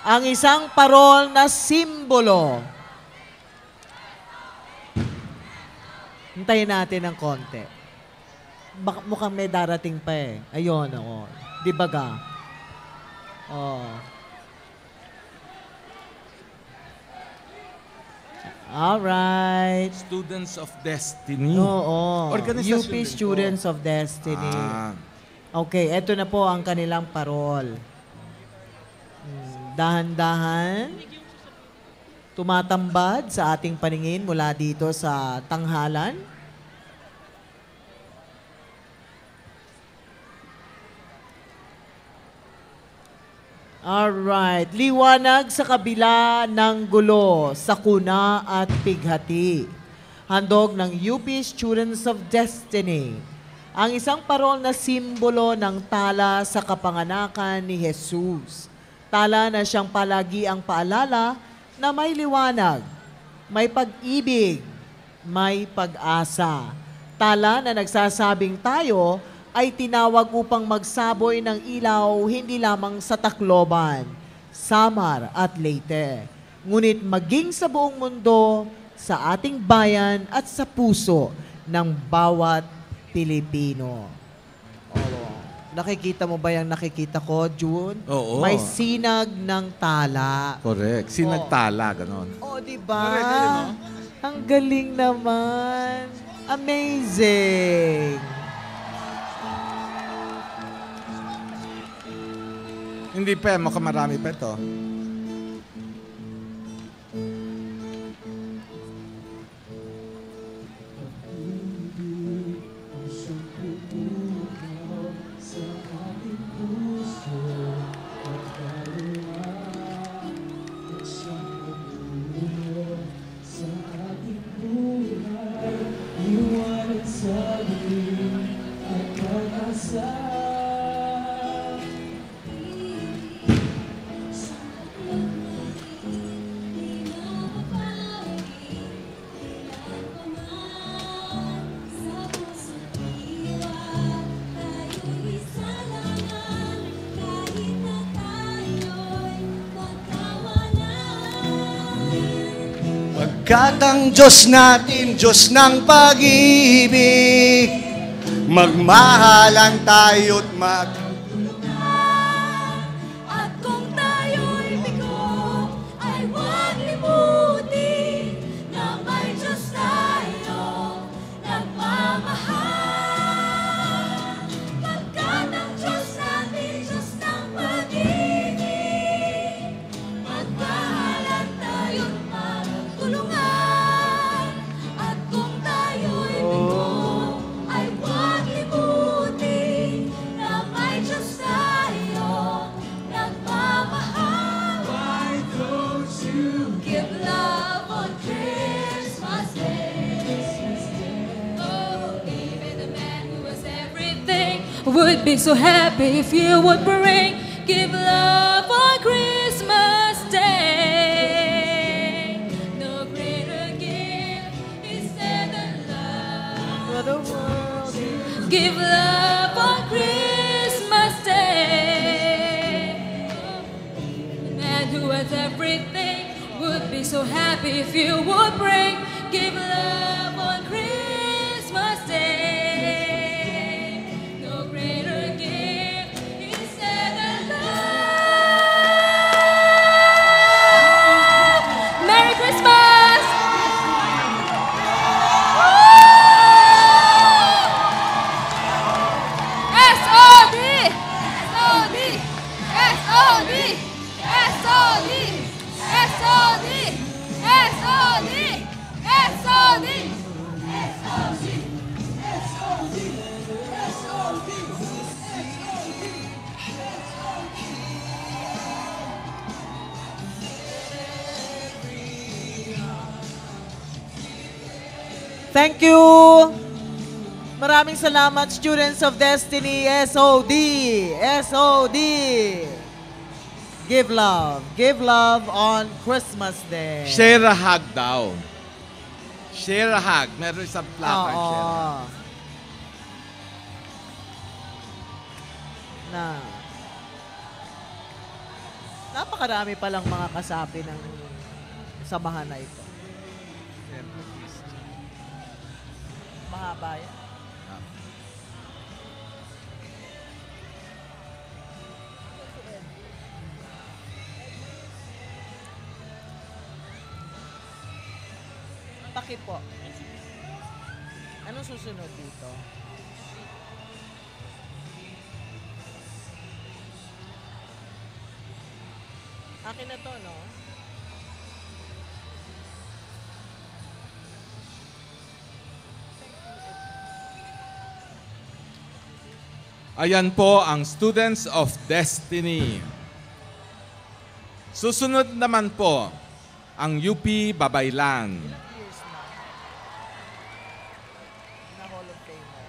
Ang isang parol na simbolo. Hintayin natin ng konti. Baka mukhang may darating pa eh. Ayun, oo. Di ba ga? Oh. Alright. Students of Destiny. Oo. Organisasyon UP din to. Students of Destiny. Okay, eto na po ang kanilang parol. Dahan-dahan, tumatambad sa ating paningin mula dito sa tanghalan. Alright, liwanag sa kabila ng gulo, sakuna at pighati. Handog ng UP Students of Destiny. Ang isang parol na simbolo ng tala sa kapanganakan ni Jesus. Tala na siyang palagi ang paalala na may liwanag, may pag-ibig, may pag-asa. Tala na nagsasabing tayo ay tinawag upang magsaboy ng ilaw hindi lamang sa Tacloban, Samar at Leyte, ngunit maging sa buong mundo, sa ating bayan at sa puso ng bawat Pilipino. Oh, nakikita mo ba yung nakikita ko, June? Oo. May sinag ng tala. Correct. Sinagtala, ganon. Oh, di ba? Correct, galing, no? Ang galing naman. Amazing. Hindi pa, mukhang marami pa ito. Pagkat ang Diyos natin, Diyos ng pag-ibig, magmahalan tayo't At kung tayo'y bigo, ay huwag limutin na may Diyos tayo nagmamahal. Pagkat ang Diyos natin, Diyos ng pag-ibig, magmahalan tayo't magtulungan. At kung tayo'y bigo, ay huwag limutin na may Diyos tayo nagmamahal. Why don't you give love on Christmas Day? Oh, even the man who was everything would be so happy if you would bring. Give love on Christmas Day. No greater gift is there than love. For the world is Give love on Christmas Day. The man who has everything would be so happy if you would bring. Give love on Christmas Day. No greater gift is there than love. Merry Christmas! SOD! SOD! SOD! SOD! SOD! SOD! SOD! Thank you! Maraming salamat, Students of Destiny, SOD! SOD! Give love. Give love on Christmas Day. Share a hug daw. Share a hug. Meron isang placard, share a hug. na napakarami palang mga kasapi ng samahan na ito. Mahaba yan. Takip po. Anong susunod dito? Akin na to, no? Ayan po ang Students of Destiny. Susunod naman po ang UP Babaylan. Ilang years na Hall of Famer?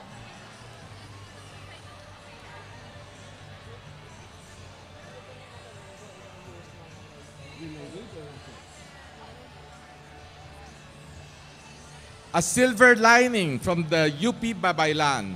A silver lining from the UP Babaylan.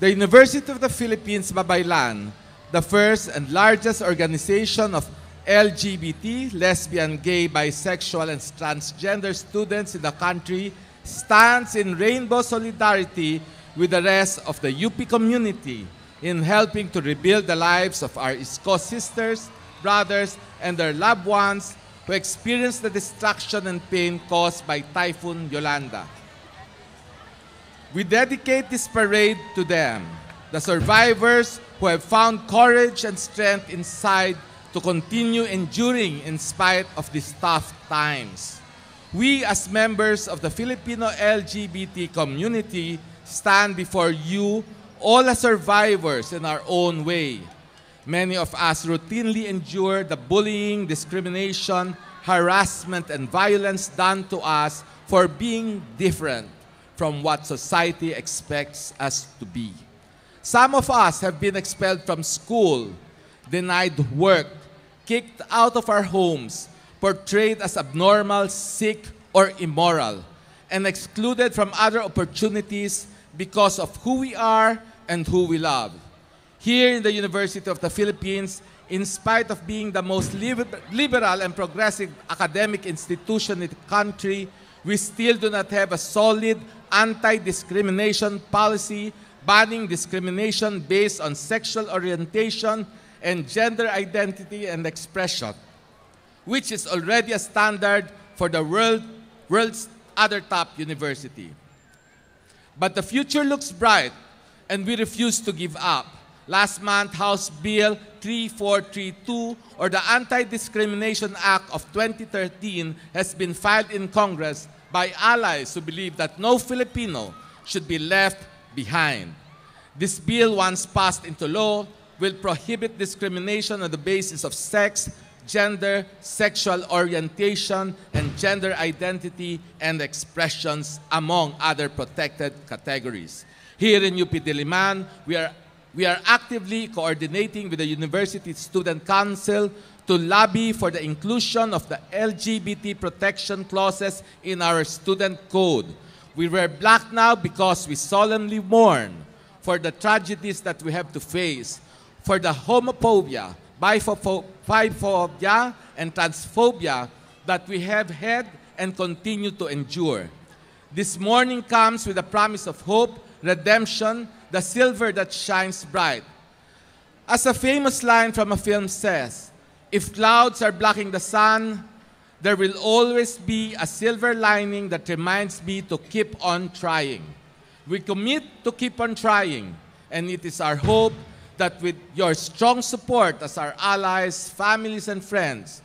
The University of the Philippines Babaylan, the first and largest organization of LGBT, lesbian, gay, bisexual, and transgender students in the country, stands in rainbow solidarity with the rest of the UP community in helping to rebuild the lives of our ISKCO sisters, brothers, and their loved ones who experienced the destruction and pain caused by Typhoon Yolanda. We dedicate this parade to them, the survivors who have found courage and strength inside to continue enduring in spite of these tough times. We, as members of the Filipino LGBT community, stand before you, all as survivors in our own way. Many of us routinely endure the bullying, discrimination, harassment, and violence done to us for being different from what society expects us to be. Some of us have been expelled from school, denied work, kicked out of our homes, portrayed as abnormal, sick, or immoral, and excluded from other opportunities because of who we are and who we love. Here in the University of the Philippines, in spite of being the most liberal and progressive academic institution in the country, we still do not have a solid anti-discrimination policy banning discrimination based on sexual orientation and gender identity and expression, which is already a standard for the world's other top university. But the future looks bright, and we refuse to give up. Last month, House Bill 3432, or the Anti-Discrimination Act of 2013, has been filed in Congress by allies who believe that no Filipino should be left behind. This bill, once passed into law, will prohibit discrimination on the basis of sex, gender, sexual orientation, and gender identity and expressions, among other protected categories. Here in UP Diliman, we are actively coordinating with the University Student Council to lobby for the inclusion of the LGBT protection clauses in our student code. We wear black now because we solemnly mourn for the tragedies that we have to face, for the homophobia, biphobia, and transphobia that we have had and continue to endure. This morning comes with a promise of hope, redemption, the silver that shines bright. As a famous line from a film says, if clouds are blocking the sun, there will always be a silver lining that reminds me to keep on trying. We commit to keep on trying, and it is our hope that with your strong support as our allies, families, and friends,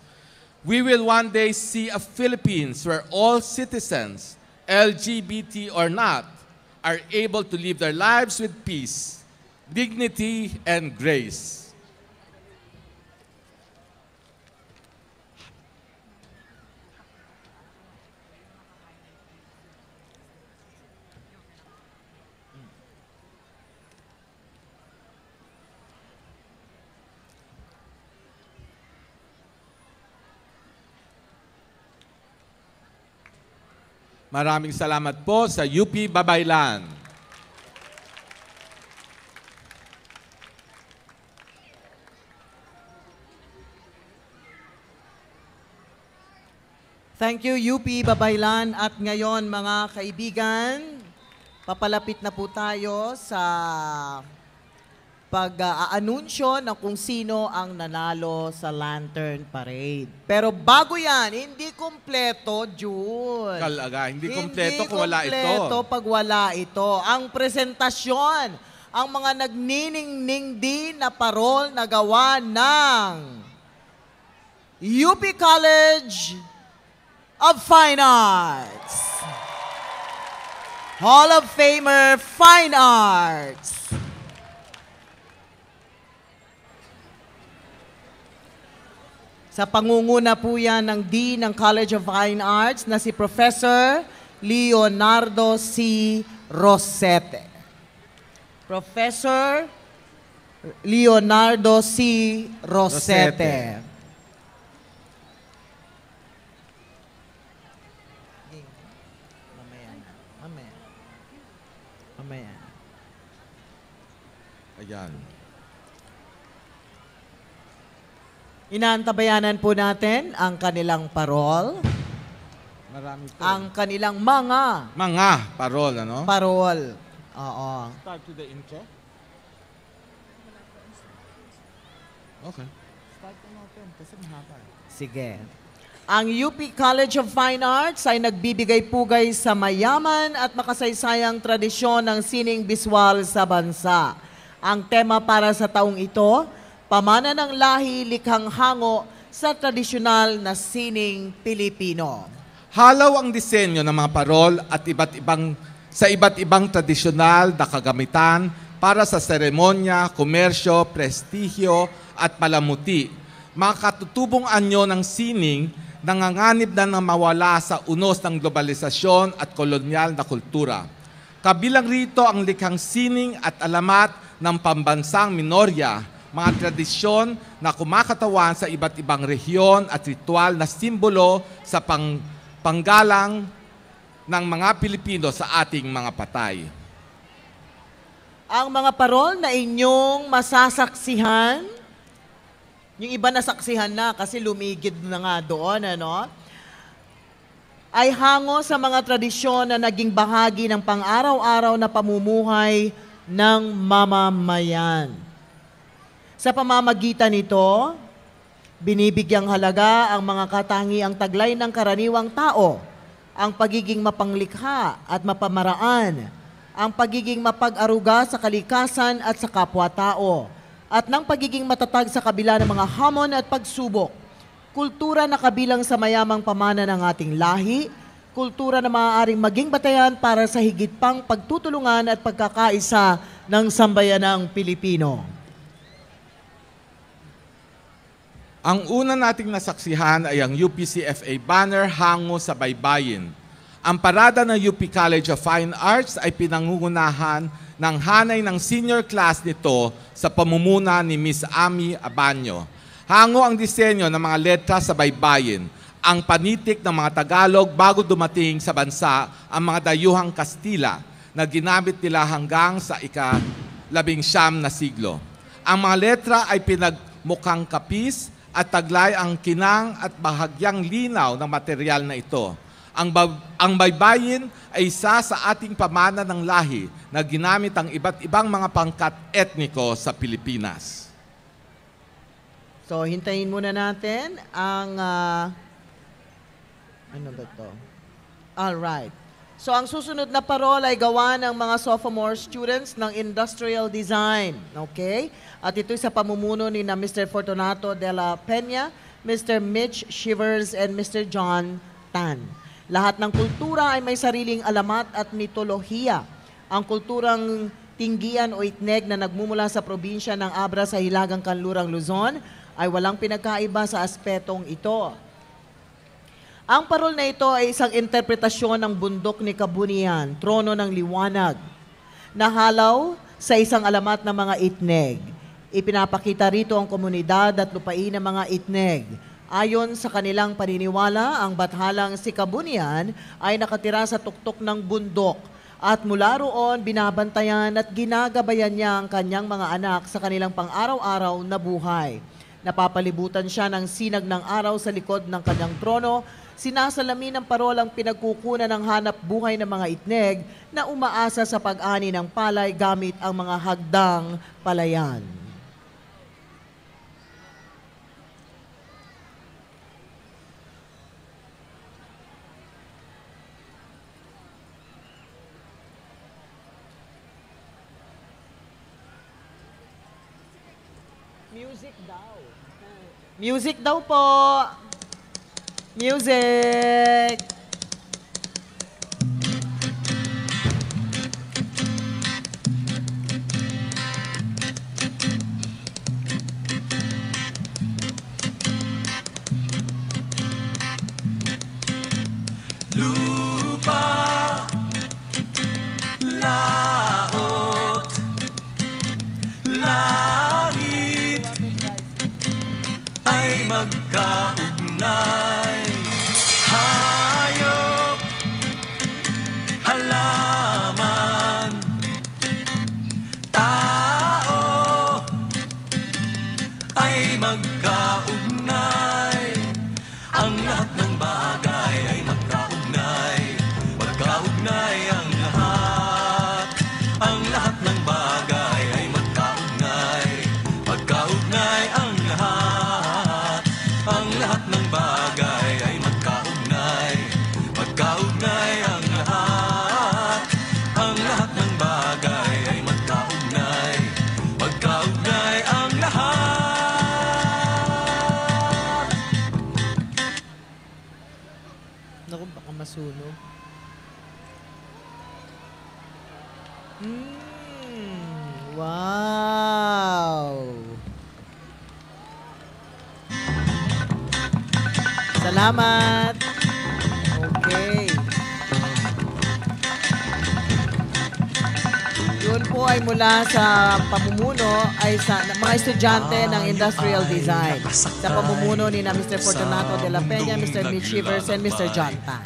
we will one day see a Philippines where all citizens, LGBT or not, are able to live their lives with peace, dignity, and grace. Maraming salamat po sa UP Babaylan. Thank you, UP Babaylan. At ngayon, mga kaibigan, papalapit na po tayo sa pag-aanunsyo ng kung sino ang nanalo sa Lantern Parade. Pero bago yan, hindi kumpleto, June. Kalaga, hindi kumpleto kung wala ito. Hindi kumpleto pag wala ito. Ang presentasyon, ang mga nagniningning din na parol na gawa ng UP College of Fine Arts. Hall of Famer Fine Arts. Sa pangunguna po yan ng Dean ng College of Fine Arts na si Professor Leonardo C. Rosete. Professor Leonardo C. Rosete. Mamaya. Ayan. Inaantabayanan po natin ang kanilang parol, Marami po. ang kanilang mga Mga parol, ano? parol. Oo. Start to the intro. Okay. Start na natin kasi mahaba. Sige. Ang UP College of Fine Arts ay nagbibigay-pugay sa mayaman at makasaysayang tradisyon ng sining biswal sa bansa. Ang tema para sa taong ito, pamana ng lahi likhang hango sa tradisyonal na sining Pilipino. Halaw ang disenyo ng mga parol at iba't ibang tradisyonal na kagamitan para sa seremonya, komersyo, prestihyo at palamuti. Mga katutubong anyo ng sining nanganganib na mawala sa unos ng globalisasyon at kolonyal na kultura. Kabilang rito ang likhang sining at alamat ng pambansang minorya, mga tradisyon na kumakatawan sa iba't ibang rehiyon at ritual na simbolo sa panggalang ng mga Pilipino sa ating mga patay. Ang mga parol na inyong masasaksihan, yung iba nasaksihan na kasi lumigid na nga doon, ano? Ay hango sa mga tradisyon na naging bahagi ng pang-araw-araw na pamumuhay ng mamamayan. Sa pamamagitan nito, binibigyang halaga ang mga katangiang taglay ng karaniwang tao, ang pagiging mapanglikha at mapamaraan, ang pagiging mapag-aruga sa kalikasan at sa kapwa-tao, at ng pagiging matatag sa kabila ng mga hamon at pagsubok. Kultura na kabilang sa mayamang pamana ng ating lahi, kultura na maaaring maging batayan para sa higit pang pagtutulungan at pagkakaisa ng sambayanang Pilipino. Ang una nating nasaksihan ay ang UPCFA banner hango sa baybayin. Ang parada ng UP College of Fine Arts ay pinangungunahan ng hanay ng senior class nito sa pamumuna ni Miss Ami Abanyo. Hango ang disenyo ng mga letra sa baybayin, ang panitik ng mga Tagalog bago dumating sa bansa ang mga dayuhang Kastila na ginamit nila hanggang sa ika-19 na siglo. Ang mga letra ay pinagmukhang kapis at taglay ang kinang at bahagyang linaw ng material na ito. Ang baybayin ay isa sa ating pamana ng lahi na ginamit ang iba't ibang mga pangkat etniko sa Pilipinas. So, hintayin muna natin ang... ano ba ito? Alright. So, ang susunod na parol ay gawa ng mga sophomore students ng Industrial Design. Okay? At ito'y sa pamumuno ni na Mr. Fortunato de la Peña, Mr. Mitch Shivers, and Mr. John Tan. Lahat ng kultura ay may sariling alamat at mitolohiya. Ang kulturang Tinggian o Itneg na nagmumula sa probinsya ng Abra sa Hilagang Kanlurang Luzon ay walang pinagkaiba sa aspetong ito. Ang parol na ito ay isang interpretasyon ng bundok ni Kabunian, Trono ng Liwanag, na halaw sa isang alamat ng mga Itneg. Ipinapakita rito ang komunidad at lupain ng mga Itneg. Ayon sa kanilang paniniwala, ang bathalang si Kabunian ay nakatira sa tuktok ng bundok at mula roon binabantayan at ginagabayan niya ang kanyang mga anak sa kanilang pang-araw-araw na buhay. Napapalibutan siya ng sinag ng araw sa likod ng kanyang trono sinasalamin ng parol ang pinagkukunan ng hanap buhay ng mga itneg na umaasa sa pag-ani ng palay gamit ang mga hagdang palayan. Music daw. Music daw po. Music. Lupa, laot, langit ay magkaugnay. Hayop, halaman, tao ay magkaugnay. Ang lahat ng bagay ay magkaugnay. Magkaugnay ang lahat. Ang lahat ng bagay ay magkaugnay. Magkaugnay ang lahat. Ang lahat ng bagay ay magkaugnay. Magkaugnay ang lahat. Ang lahat ng bagay ay magkaugnay. Magkaugnay ang lahat. Naku, baka masunog. Wow! Salamat! Okay. Yun po ay mula sa pamumuno ay sa mga estudyante ng Industrial Design. Sa pamumuno ni na Mr. Fortunato de la Peña, Mr. Mitch Shivers, and Mr. John Tan.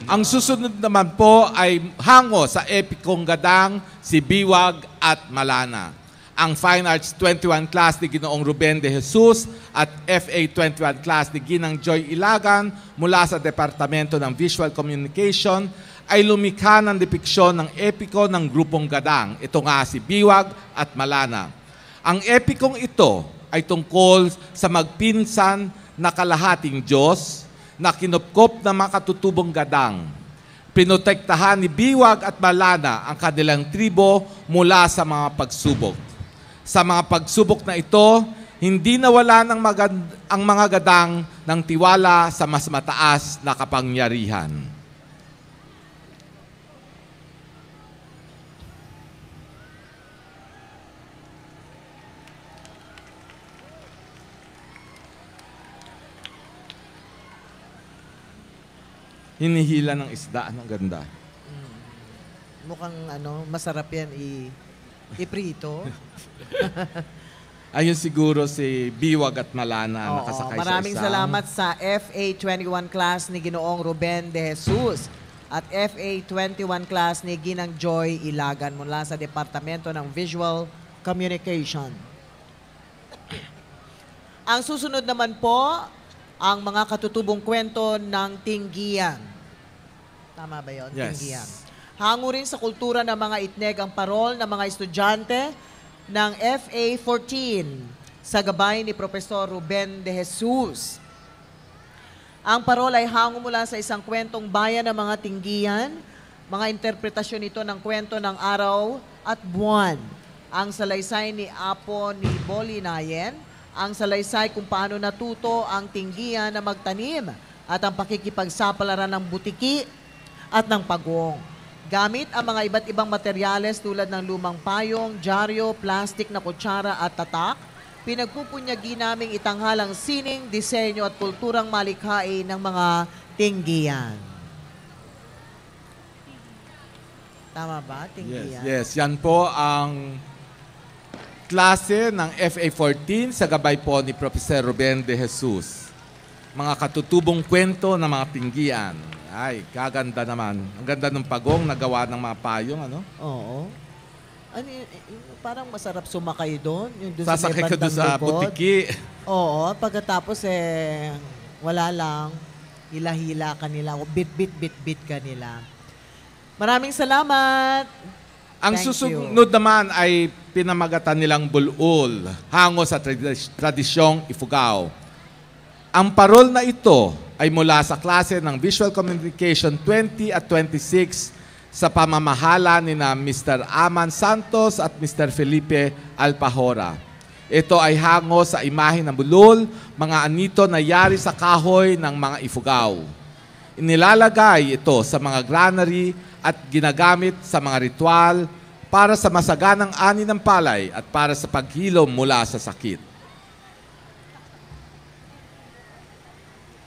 Ang susunod naman po ay hango sa epikong gadang si Biwag at Malana. Ang Fine Arts 21 class ni Ginoong Ruben de Jesus at FA 21 class ni Ginang Joy Ilagan mula sa Departamento ng Visual Communication ay lumikha ng depiksyon ng epiko ng grupong gadang. Ito nga si Biwag at Malana. Ang epikong ito ay tungkol sa magpinsan na kalahating Diyos na kinupkop ng mga katutubong gadang. Pinotektahan ni Biwag at Malana ang kanilang tribo mula sa mga pagsubok. Sa mga pagsubok na ito, hindi nawala ang mga gadang ng tiwala sa mas mataas na kapangyarihan. Hinihila ng isda. Ang ganda. Mukhang masarap yan iprito. Ayun siguro si Biwag at Malana nakasakay Maraming sa isang... salamat sa FA 21 class ni Ginoong Ruben de Jesus at FA 21 class ni Ginang Joy Ilagan mula sa Departamento ng Visual Communication. Ang susunod naman po, ang mga katutubong kwento ng Tinggian. Tama ba yun? Yes. Tinggian. Hango rin sa kultura ng mga itneg ang parol ng mga estudyante ng FA 14 sa gabay ni Profesor Ruben de Jesus. Ang parol ay hango mula sa isang kwentong bayan ng mga Tinggian, mga interpretasyon ito ng kwento ng araw at buwan. Ang salaysay ni Apo ni Bolinayen, ang salaysay kung paano natuto ang Tinggian na magtanim at ang pakikipagsapalaran ng butiki at ng pagong. Gamit ang mga iba't ibang materyales tulad ng lumang payong, dyaryo, plastik na kutsara at tatak, pinagpupunyagi naming itanghalang sining, disenyo at kulturang malikhain ng mga Tinggian. Tama ba, Tinggian? Yes. Yan po ang klase ng FA 14 sa gabay po ni Professor Ruben de Jesus. Mga katutubong kwento ng mga Tinggian. Ay, kaganda naman. Ang ganda ng pagong nagawa ng mga payong, ano? Oo. Parang masarap sumakay doon. Yung doon Sasakay ka doon sa likod. butiki. Oo, pagkatapos wala lang. hila-hila ka nila o bit-bit ka nila. Maraming salamat. Ang Thank susunod naman ay pinamagatan nilang bulol, hango sa tradisyong Ifugao. Ang parol na ito ay mula sa klase ng Visual Communication 20 at 26 sa pamamahala ni na Mr. Aman Santos at Mr. Felipe Alpahora. Ito ay hango sa imahe ng bulol, mga anito na yari sa kahoy ng mga Ifugao. Inilalagay ito sa mga granary at ginagamit sa mga ritual para sa masaganang ani ng palay at para sa paghilom mula sa sakit.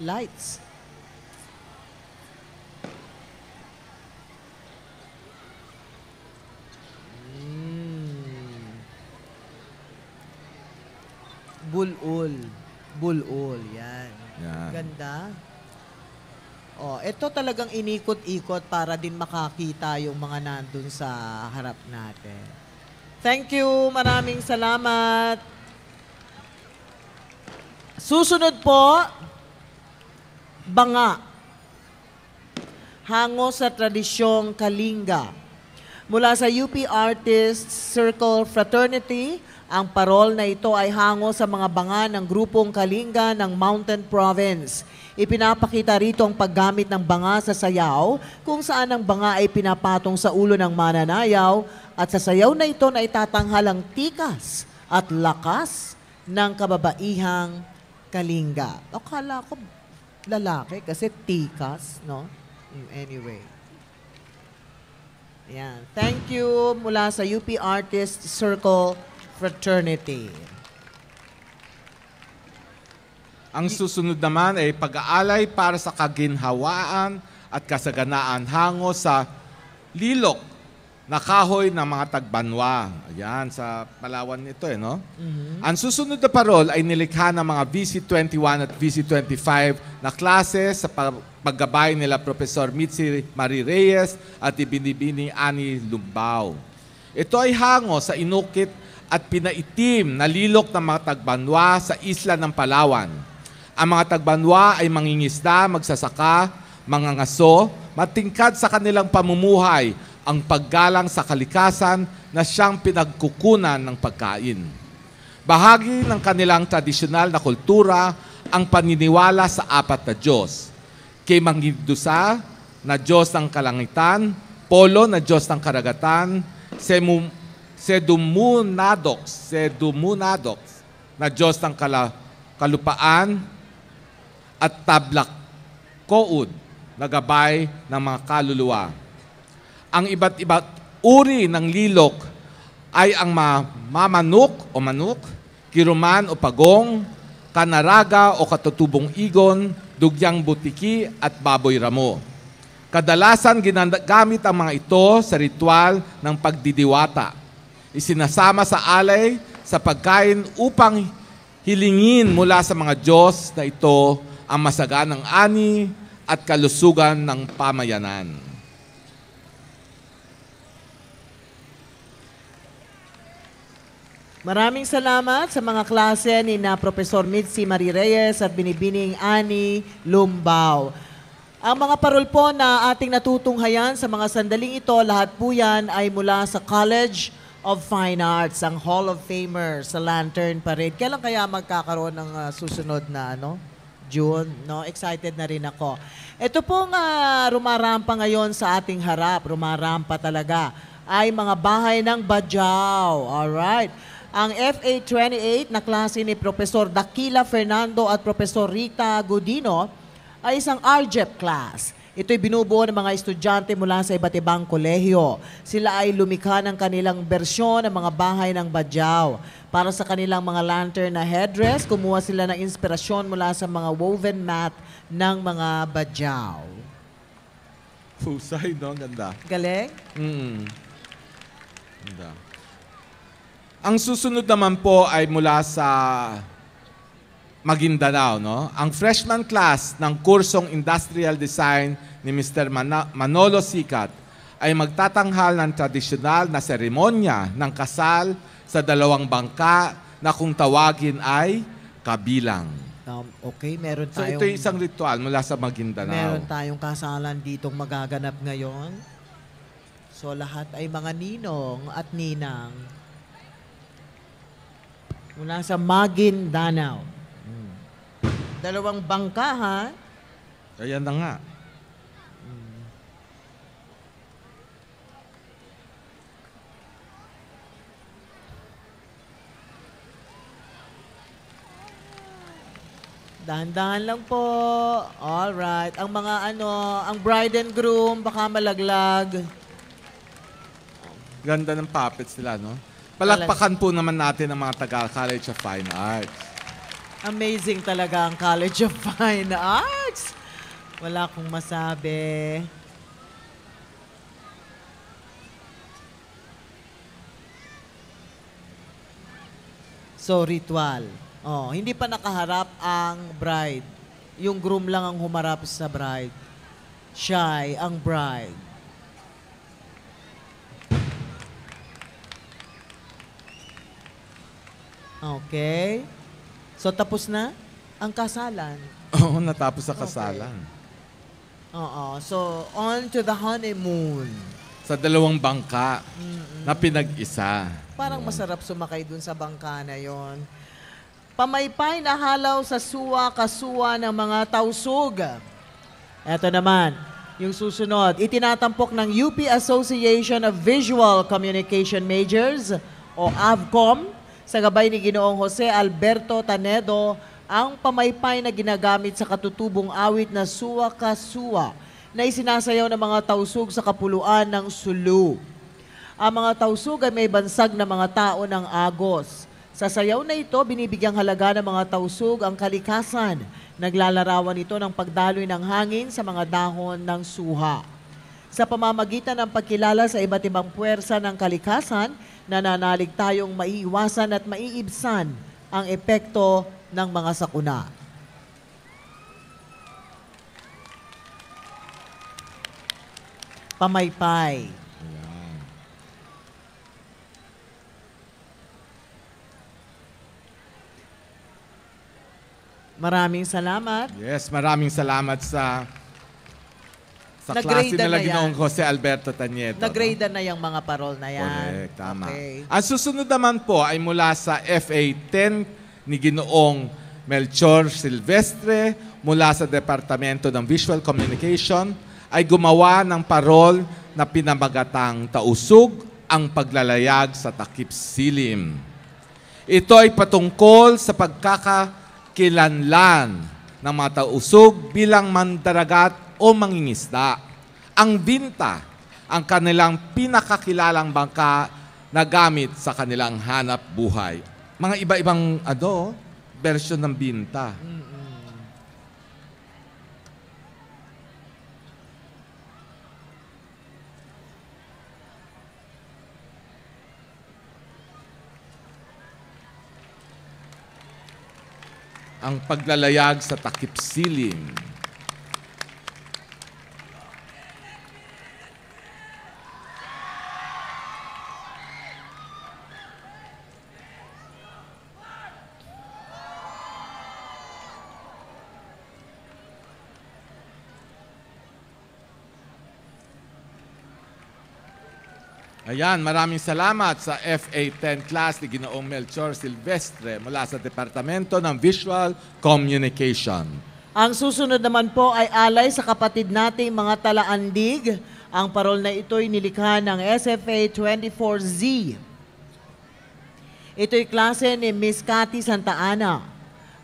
Lights. Bulol. Bulol. Yan. Yan. Ganda. Oh, ito talagang inikot-ikot para din makakita yung mga nandun sa harap natin. Thank you. Maraming salamat. Susunod po, banga. Hango sa tradisyong Kalinga. Mula sa UP Artists Circle Fraternity, ang parol na ito ay hango sa mga banga ng grupong Kalinga ng Mountain Province. Ipinapakita rito ang paggamit ng banga sa sayaw, kung saan ang banga ay pinapatong sa ulo ng mananayaw at sa sayaw na ito na itatanghal ang tikas at lakas ng kababaihang Kalinga. Akala ko lalaki kasi tikas, no? Anyway. Yan. Thank you mula sa UP Artists Circle Fraternity. Ang susunod naman ay pag-aalay para sa kaginhawaan at kasaganaan hango sa lilok na kahoy ng mga tagbanwa. Ayan, sa Palawan nito no? Ang susunod na parol ay nilikha ng mga VC21 at VC25 na klase sa paggabay nila Professor Mitzi Marie Reyes at Ibinibini Ani Lumbao. Ito ay hango sa inukit at pinaitim na lilok ng mga tagbanwa sa isla ng Palawan. Ang mga tagbanwa ay mangingisda, magsasaka, mangangaso, matingkad sa kanilang pamumuhay ang paggalang sa kalikasan na siyang pinagkukunan ng pagkain. Bahagi ng kanilang tradisyonal na kultura ang paniniwala sa apat na Diyos. Kay Manghindusa na Diyos ng kalangitan, Polo na Diyos ng karagatan, Sedumunadox na Diyos ng kalupaan, at Tablakood na gabay ng mga kaluluwa. Ang iba't iba't uri ng lilok ay ang mamanok o manok, kiruman o pagong, kanaraga o katutubong igon, dugyang butiki at baboy ramo. Kadalasan ginagamit ang mga ito sa ritual ng pagdidiwata. Isinasama sa alay sa pagkain upang hilingin mula sa mga Diyos na ito ang masaganang ani at kalusugan ng pamayanan. Maraming salamat sa mga klase ni na Professor Mitzi Marie Reyes at Binibining Ani Lumbao. Ang mga parol po na ating natutunghayan sa mga sandaling ito, lahat po yan ay mula sa College of Fine Arts, ang Hall of Famer sa Lantern Parade. Kailan kaya magkakaroon ng susunod na June, no? Excited na rin ako. Ito pong rumarampa ngayon sa ating harap, rumarampa talaga, ay mga bahay ng Bajau. Alright. Ang FA28 na klase ni Professor Dakila Fernando at Professor Rita Godino ay isang RJEP class. Ito'y binubuo ng mga estudyante mula sa iba't ibang kolehiyo. Sila ay lumikha ng kanilang bersyon ng mga bahay ng Bajau. Para sa kanilang mga lantern na headdress, kumuha sila ng inspirasyon mula sa mga woven mat ng mga Bajau. Husay, no? Ganda. Galing? Ganda. Ang susunod naman po ay mula sa Maguindanao, no? Ang freshman class ng kursong Industrial Design ni Mr. Manolo Sikat ay magtatanghal ng tradisyonal na seremonya ng kasal sa dalawang bangka na kung tawagin ay kabilang. Okay, meron So tayong... ito yung isang ritual mula sa Maguindanao. Meron tayong kasalan ditong magaganap ngayon. So lahat ay mga ninong at ninang mula sa Maguindanao. Dalawang bangka, ha? Ayan na nga. Dahan-dahan lang po. All right. Ang mga ang bride and groom, baka malaglag. Ganda ng puppets nila, no? Palakpakan po naman natin ang mga taga College of Fine Arts. Amazing talaga ang College of Fine Arts. Wala akong masabi. So, ritual. Oh, hindi pa nakaharap ang bride. Yung groom lang ang humarap sa bride. Siya ay ang bride. Okay. So, tapos na ang kasalan. Oo, natapos sa kasalan. Oo. So, on to the honeymoon. Sa dalawang bangka na pinag-isa. Parang masarap sumakay dun sa bangka na yon. Pamaypay na halaw sa suwa-kasuwa ng mga tausug. Eto naman, yung susunod. Itinatampok ng UP Association of Visual Communication Majors o AVCOM sa gabay ni Ginoong Jose Alberto Tanedo ang pamaypay na ginagamit sa katutubong awit na suwa-kasuwa na isinasayaw ng mga tausug sa kapuluan ng Sulu. Ang mga tausug ay may bansag na mga tao ng Agos. Sa sayaw na ito, binibigyang halaga ng mga tausug ang kalikasan. Naglalarawan ito ng pagdaloy ng hangin sa mga dahon ng suha. Sa pamamagitan ng pagkilala sa iba't ibang puwersa ng kalikasan, nananalig tayong maiiwasan at maiibsan ang epekto ng mga sakuna. Pamaypay. Maraming salamat. Yes, maraming salamat sa Nag-grade klase nila na yan. Ginoong Jose Alberto Tanieto. Nag-grade na yung mga parol na yan. Correct, tama. Okay. Ang susunod naman po ay mula sa FA 10 ni Ginoong Melchor Silvestre mula sa Departamento ng Visual Communication ay gumawa ng parol na pinamagatang Tausug ang paglalayag sa takip silim. Ito ay patungkol sa pagkakakilanlan ng mga tausug bilang mandaragat o mangingisda. Ang binta, ang kanilang pinakakilalang bangka na gamit sa kanilang hanap buhay. Mga iba-ibang version ng binta. Ang paglalayag sa takip silim. Ayan, maraming salamat sa FA 10 class ni Ginoong Melchor Silvestre mula sa Departamento ng Visual Communication. Ang susunod naman po ay alay sa kapatid nating mga talaandig. Ang parol na ito'y nilikha ng SFA 24Z. Ito'y klase ni Miss Cathy Santa Ana.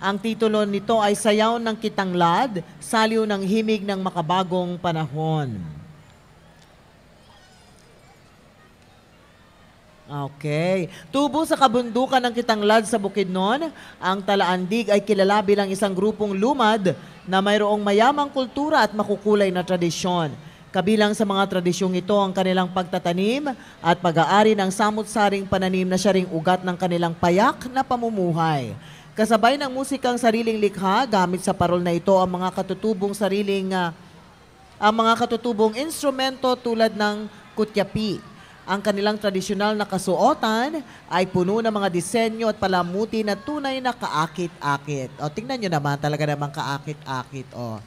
Ang titulo nito ay Sayaw ng Kitanglad, Saliw ng Himig ng Makabagong Panahon. Okay. Tubo sa kabundukan ng Kitanglad sa Bukidnon, ang Talaandig ay kilala bilang isang grupong lumad na mayroong mayamang kultura at makukulay na tradisyon. Kabilang sa mga tradisyong ito ang kanilang pagtatanim at pag-aari ng samut-saring pananim na siya ring ugat ng kanilang payak na pamumuhay. Kasabay ng musikang sariling likha, gamit sa parol na ito ang mga katutubong instrumento tulad ng kutyapi. Ang kanilang tradisyonal na kasuotan ay puno ng mga disenyo at palamuti na tunay na kaakit-akit. O, tingnan nyo naman, talaga namang kaakit-akit. O.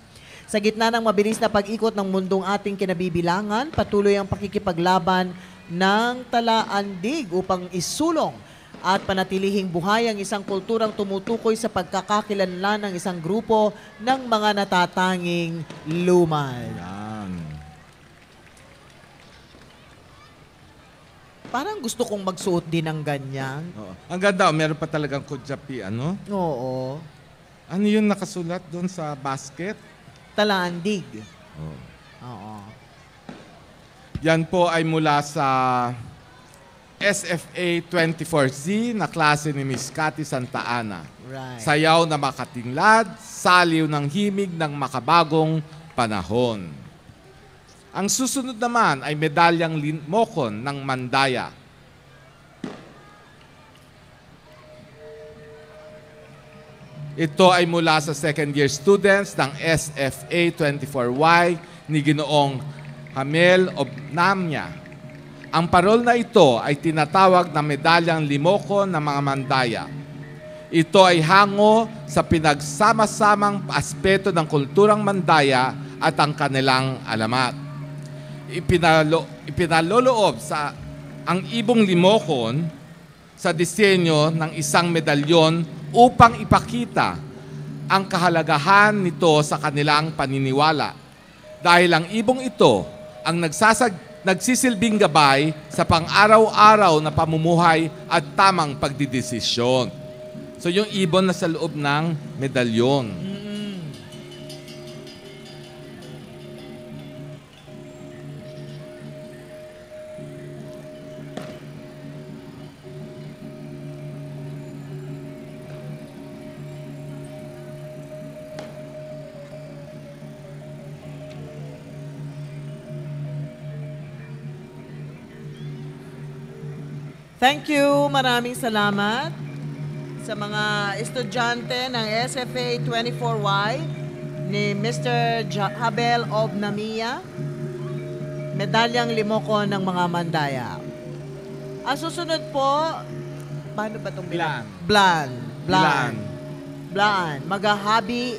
Sa gitna ng mabilis na pag-ikot ng mundong ating kinabibilangan, patuloy ang pakikipaglaban ng talaandig upang isulong at panatilihing buhay ang isang kulturang tumutukoy sa pagkakakilanlan ng isang grupo ng mga natatanging lumal. Yan. Parang gusto kong magsuot din ng ganyan. Oo. Ang ganda, meron pa talagang kudyapi, ano? Oo. Ano yung nakasulat doon sa basket? Talaandig. Oh. Oo. Yan po ay mula sa SFA 24Z na klase ni Miss Cathy Santa Ana. Right. Sayaw na makatinglad, saliw ng himig ng makabagong panahon. Ang susunod naman ay medalyang limokon ng Mandaya. Ito ay mula sa second year students ng SFA 24Y ni Ginoong Hamel Obnamya. Ang parol na ito ay tinatawag na medalyang limokon ng mga Mandaya. Ito ay hango sa pinagsama-samang aspeto ng kulturang Mandaya at ang kanilang alamat. Ipinaloloob sa ang ibong limokon sa disenyo ng isang medalyon upang ipakita ang kahalagahan nito sa kanilang paniniwala. Dahil ang ibong ito ang nagsisilbing gabay sa pang-araw-araw na pamumuhay at tamang pagdidesisyon. So yung ibon na sa loob ng medalyon. Thank you. Maraming salamat sa mga estudyante ng SFA 24Y ni Mr. Habel Obnamia, medalyang limokon ng mga Mandaya. Ang susunod po, paano ba itong Blan. Blan. Magahabi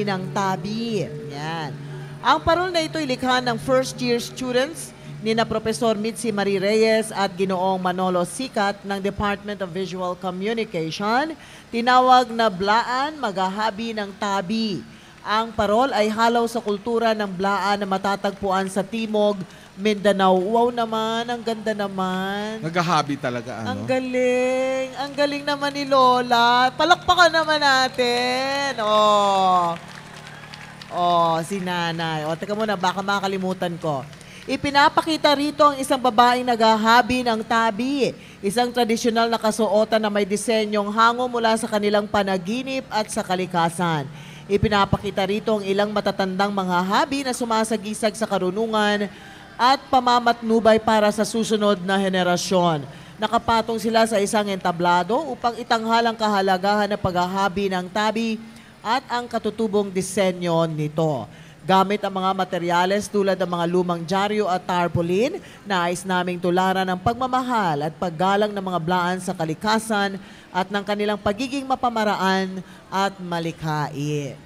ng tabi. Yan. Ang parol na ito ay likha ng first year students ni na Professor Mitzi Marie Reyes at Ginoong Manolo Sikat ng Department of Visual Communication. Tinawag na Blaan, Magahabi ng Tabi. Ang parol ay halaw sa kultura ng Blaan na matatagpuan sa Timog, Mindanao. Wow naman, ang ganda naman. Naghahabi talaga, ano? Ang galing. Ang galing naman ni Lola. Palakpakan naman natin. Si Nanay. Teka muna, baka makalimutan ko. Ipinapakita rito ang isang babaeng naghahabi ng tabi, isang tradisyonal na kasuotan na may disenyong hango mula sa kanilang panaginip at sa kalikasan. Ipinapakita rito ang ilang matatandang mga habi na sumasagisag sa karunungan at pamamatnubay para sa susunod na henerasyon. Nakapatong sila sa isang entablado upang itanghal ang kahalagahan ng paghahabi ng tabi at ang katutubong disenyo nito. Gamit ang mga materyales tulad ng mga lumang dyaryo at tarpaulin, nais naming tularan ang pagmamahal at paggalang ng mga Blaan sa kalikasan at ng kanilang pagiging mapamaraan at malikhain.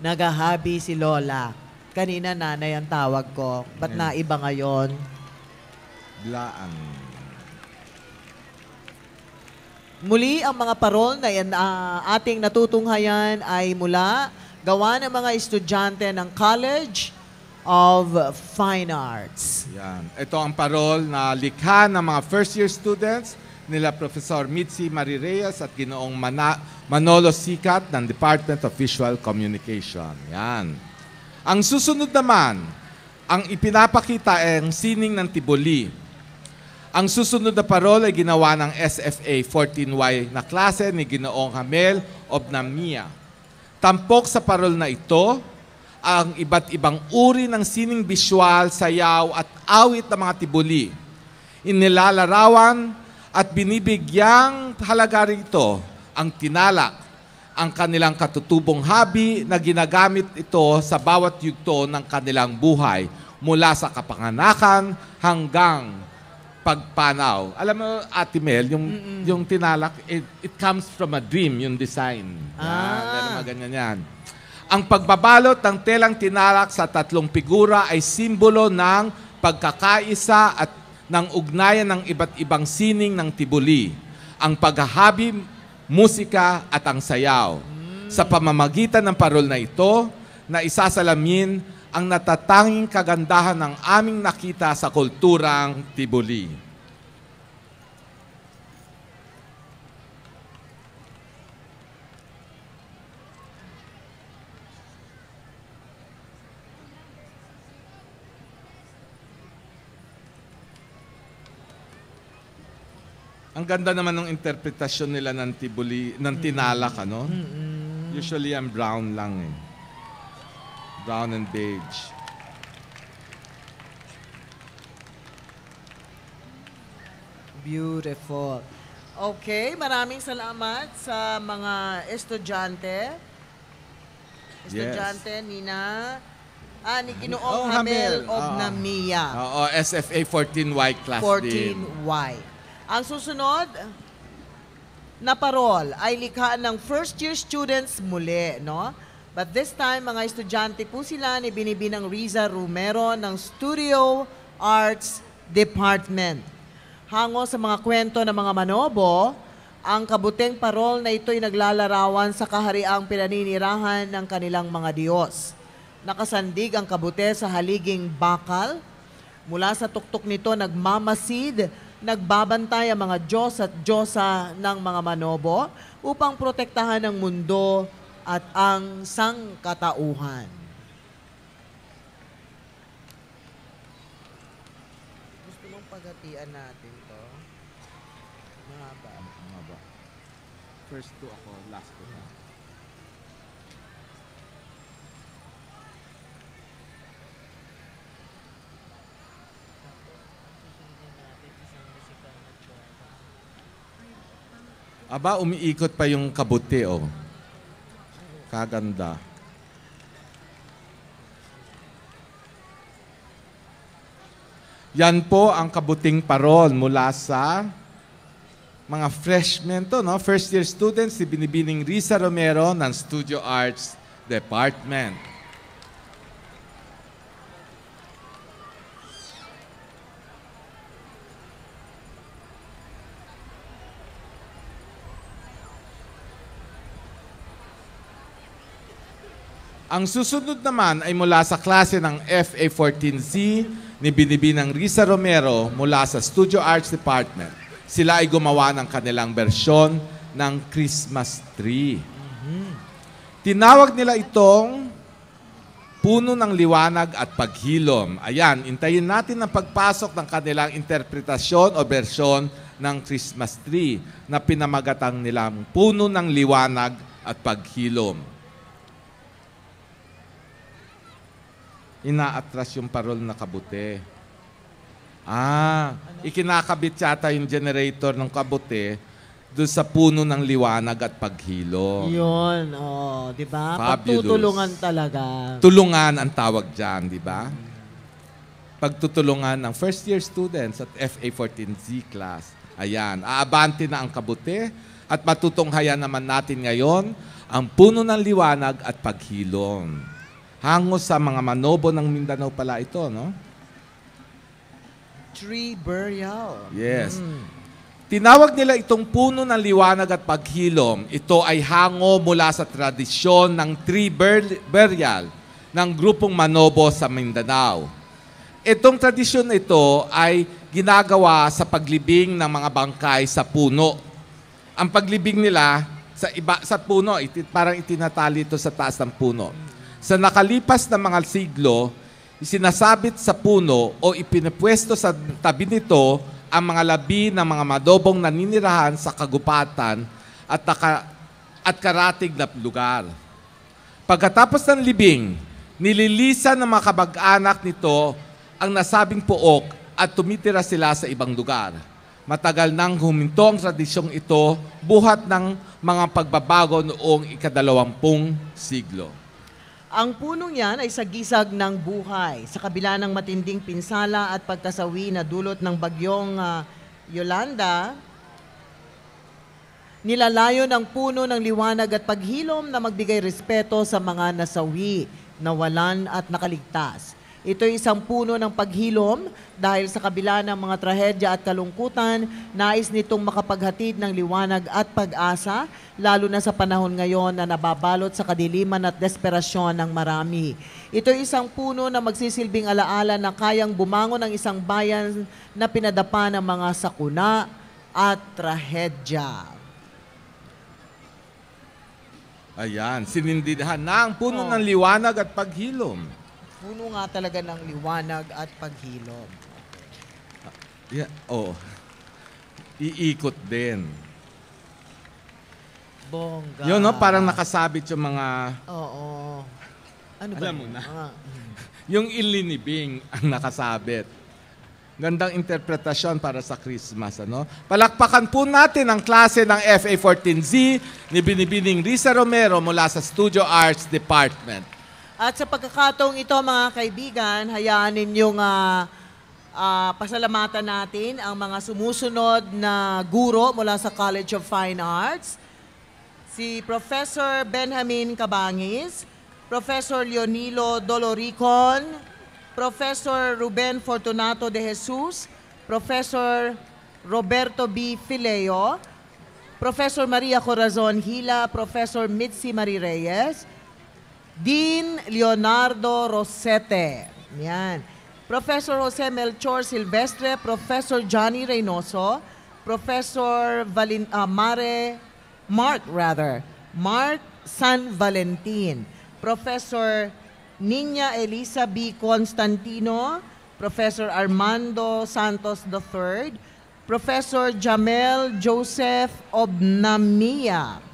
Nagahabi si Lola. Kanina Nanay ang tawag ko. Ba't naiba ngayon? Blaan. Muli, ang mga parol na ating natutunghayan ay mula gawa ng mga estudyante ng College of Fine Arts. Yan. Ito ang parol na likha ng mga first-year students nila Professor Mitzi Marie Reyes at Ginoong Manolo Sikat ng Department of Visual Communication. Yan. Ang susunod naman, ang ipinapakita ay ang sining ng Tiboli. Ang susunod na parol ay ginawa ng SFA 14Y na klase ni Ginoong Hamel Obnamia. Tampok sa parol na ito ang iba't ibang uri ng sining visual, sayaw at awit ng mga Tiboli. Inilalarawan at binibigyang halaga rito ang tinalak, ang kanilang katutubong habi na ginagamit ito sa bawat yugto ng kanilang buhay mula sa kapanganakan hanggang pagpanaw. Alam mo, Ate Mel, yung tinalak, it comes from a dream, yung design. Yan, ganyan yan. Ang pagbabalot ng telang tinalak sa tatlong figura ay simbolo ng pagkakaisa at ng ugnayan ng iba't ibang sining ng tibuli. Ang paghahabi, musika at ang sayaw. Sa pamamagitan ng parol na ito, na isasalamin ang natatanging kagandahan ng aming nakita sa kulturang tibuli. Ang ganda naman ng interpretasyon nila ng tibuli, ng tinalak, ano? Usually ang brown lang eh. Brown and beige. Beautiful. Okay, maraming salamat sa mga estudyante. Estudyante, Nina. Ni Ginoong Hamel of Namia. Oo, SFA 14Y class din. 14Y. Ang susunod na parol ay likha ng first-year students muli, no? But this time, mga estudyante po sila ni Binibinang Riza Romero ng Studio Arts Department. Hango sa mga kwento ng mga manobo, ang kabuteng parol na ito'y naglalarawan sa kahariang pinaninirahan ng kanilang mga Diyos. Nakasandig ang kabute sa haliging bakal. Mula sa tuktok nito, nagmamasid, nagbabantay ang mga Diyos at Diyosa ng mga manobo upang protektahan ang mundo at ang sangkatauhan. Gusto mong paghatian natin to? Mahaba. Mahaba. First two ako, last two na. Aba, umiikot pa yung kabuti, oh. Kaganda. Yan po ang kabuting parol mula sa mga freshmen to, no? First year students, si Binibining Riza Romero ng Studio Arts Department. Ang susunod naman ay mula sa klase ng FA14Z ni Binibinang Riza Romero mula sa Studio Arts Department. Sila ay gumawa ng kanilang bersyon ng Christmas tree. Tinawag nila itong puno ng liwanag at paghilom. Ayan, intayin natin ang pagpasok ng kanilang interpretasyon o bersyon ng Christmas tree na pinamagatang nilang puno ng liwanag at paghilom. Inaatras yung parol na kabute. Ikinakabit yata yung generator ng kabute doon sa puno ng liwanag at paghilom. Yun, di ba? Fabulous. Pagtutulungan talaga. Tulungan ang tawag dyan, di ba? Pagtutulungan ng first year students at FA14Z class. Ayan, aabante na ang kabute at matutunghayan naman natin ngayon ang puno ng liwanag at paghilom. Hango sa mga manobo ng Mindanao pala ito, no? Tree burial. Yes. Tinawag nila itong puno ng liwanag at paghilom. Ito ay hango mula sa tradisyon ng tree burial ng grupong manobo sa Mindanao. Itong tradisyon na ito ay ginagawa sa paglibing ng mga bangkay sa puno. Ang paglibing nila sa puno, parang itinatali ito sa taas ng puno. Sa nakalipas na mga siglo, isinasabit sa puno o ipinapwesto sa tabi nito ang mga labi ng mga madobong naninirahan sa kagubatan at karatig na lugar. Pagkatapos ng libing, nililisan ng mga kabag-anak nito ang nasabing puok at tumitira sila sa ibang lugar. Matagal nang huminto ang tradisyong ito buhat ng mga pagbabago noong ika-20 siglo. Ang punong yan ay sagisag ng buhay sa kabila ng matinding pinsala at pagkasawi na dulot ng bagyong Yolanda. Nilalayo ng puno ng liwanag at paghilom na magbigay respeto sa mga nasawi, nawalan at nakaligtas. Ito ay isang puno ng paghilom dahil sa kabila ng mga trahedya at kalungkutan, nais nitong makapaghatid ng liwanag at pag-asa, lalo na sa panahon ngayon na nababalot sa kadiliman at desperasyon ng marami. Ito ay isang puno na magsisilbing alaala na kayang bumangon ng isang bayan na pinadapa ng mga sakuna at trahedya. Ayan, sinindihan na ang puno ng liwanag at paghilom. Puno nga talaga ng liwanag at paghilom. Yeah, iikot din. Bongga. Yun, no? Parang nakasabit yung mga... Oo. Ano ba? Alam mo yun? na. Ah, Yung ilinibing ang nakasabit. Gandang interpretasyon para sa Christmas, ano? Palakpakan po natin ang klase ng FA14Z ni Binibining Risa Romero mula sa Studio Arts Department. At sa pagkakataong ito, mga kaibigan, hayaan ninyong pasalamatan natin ang mga sumusunod na guro mula sa College of Fine Arts. Si Professor Benjamin Cabangis, Professor Leonilo Doloricon, Professor Ruben Fortunato de Jesus, Professor Roberto B. Fileo, Professor Maria Corazon Hila, Professor Mitzi Marie Reyes, Dean Leonardo Rosete. Yan. Professor Jose Melchor Silvestre, Professor Johnny Reynoso, Professor Mark San Valentin, Professor Niña Elisa B. Constantino, Professor Armando Santos III, Professor Jamel Joseph Obnamia,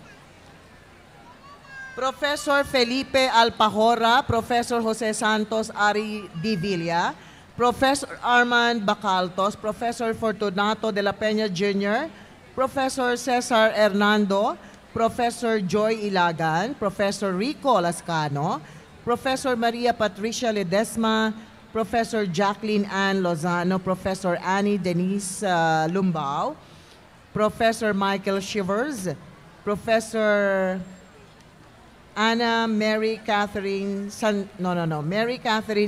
Professor Felipe Alpajora, Professor Jose Santos Ari Divilla, Professor Armand Bacaltos, Professor Fortunato de la Peña Jr., Professor Cesar Hernando, Professor Joy Ilagan, Professor Rico Lascano, Professor Maria Patricia Ledesma, Professor Jacqueline Ann Lozano, Professor Annie Denise Lumbao, Professor Michael Shivers, Professor Mary Catherine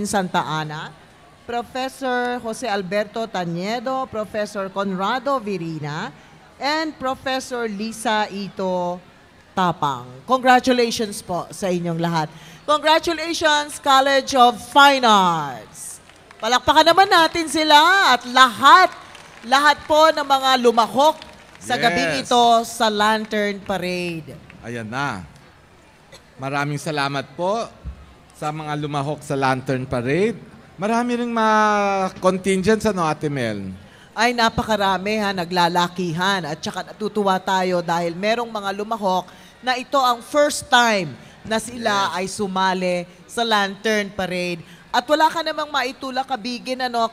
Santa Ana, Professor Jose Alberto Tañedo, Professor Conrado Virina, and Professor Lisa Ito Tapang. Congratulations po sa inyong lahat. Congratulations, College of Fine Arts. Palakpakan naman natin sila at lahat po ng mga lumahok sa gabing ito sa Lantern Parade. Ayan na. Maraming salamat po sa mga lumahok sa Lantern Parade. Marami ring contingents, ano, Ate Mel? Ay, napakarami naglalakihan. At saka natutuwa tayo dahil merong mga lumahok na ito ang first time na sila ay sumali sa Lantern Parade. At wala ka namang maitulak kabigin, ano,